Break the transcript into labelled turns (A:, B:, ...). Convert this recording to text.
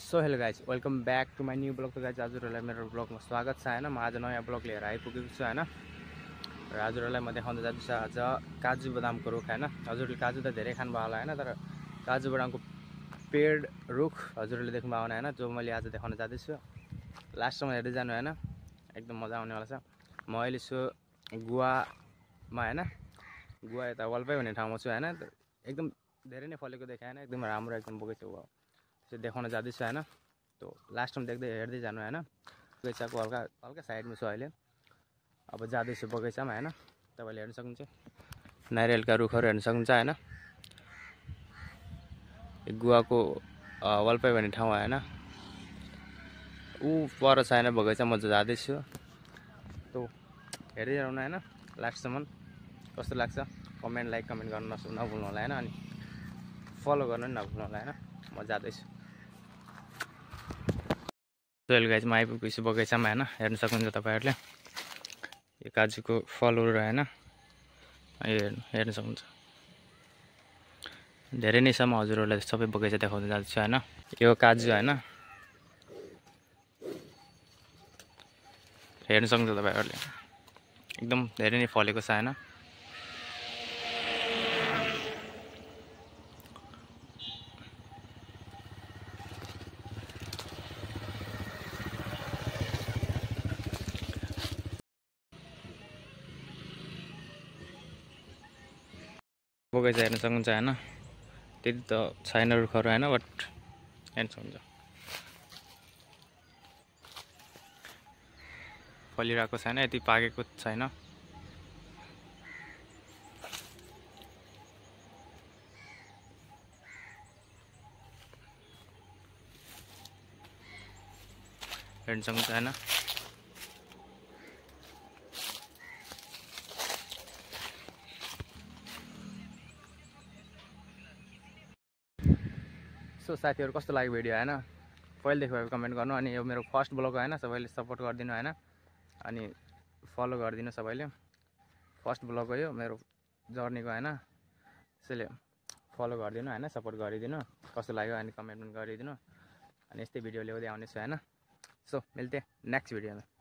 A: So hello guys, welcome back to my new blog. तो guys हजुरहरूलाई मेरो ब्लगमा स्वागत छ हैन। म आज नयाँ ब्लग लिएर आइपुगेको छु हैन। र हजुरहरूलाई म देखाउन जाँदैछु आज काजु बदामको रुख हैन। हजुरले काजु त धेरै खानुभयो होला हैन, तर काजु बदामको पेड रुख हजुरले देख्नुभयो होला हैन, जो मैले आज देखाउन जाँदैछु। लास्टसम्म हेर्दै जानु हैन, एकदम मजा आउनेवाला छ। म अहिले छु गुवामा हैन, गुवा यता वलपै भन्ने ठाउँमा छु हैन। एकदम धेरै नै फलेको देखाएँ हैन, एकदम राम्रो एकदम बगैँचा हो त्यो देखाउन जाँदैछु हैन। तो लास्टमा देख्दै हेर्दै जानु हैन। बगैँचाको हल्का हल्का साइडमा छु अहिले, अब जाँदैछु बगैँचामा हैन। तपाईँले हेर्न सक्नुहुन्छ नारियलका रुखहरू हेर्न सक्नुहुन्छ हैन। गुवाको वलपै भन्ने ठाउँ हैन, ऊ पर छ हैन बगैँचा। म जाँदैछु, तो हेर्दै जानु हैन लास्टसम्म। कस्तो लाग्छ कमेन्ट लाइक कमेन्ट गर्न नभुल्नु होला हैन, अनि फलो गर्न पनि नभुल्नु होला हैन। म जाँदैछु। अहिले गाइज म आइपुगेछु बगैँचामा हैन, हेर्न सक्नुहुन्छ तपाईहरुले यो काजुको फलहरु हैन। हेर्न सक्नुहुन्छ धेरै नै छ। म हजुरहरुलाई सबै बगैँचा देखाउन जान्छु हैन। यो काजु हैन, हेर्न सक्नुहुन्छ तपाईहरुले एकदम धेरै नै फलेको छ हैन। बगैँचा हेर्न सक्नुहुन्छ हैन, त्यति त छैन रुखहरू हैन, बट हेर्न सक्नुहुन्छ फलिरहेको छैन, यति पाकेको छैन। हेर्न सक्नुहुन्छ हैन। सो साथीहरु कस्तो लाग्यो भिडियो हैन, पहिलेदेखि भए कमेन्ट गर्नु। अनि यो मेरो फर्स्ट ब्लग हो हैन, सबैले सपोर्ट गरिदिनु हैन, अनि फलो गरिदिनु सबैले। फर्स्ट ब्लग हो यो मेरो जर्नीको हैन, त्यसैले फलो गरिदिनु हैन, सपोर्ट गरिदिनु। कस्तो लाग्यो अनि कमेन्ट पनि गरिदिनु। अनि यस्तै भिडियो ल्याउँदै आउने छु हैन। सो मिल्ते नेक्स्ट भिडियोमा।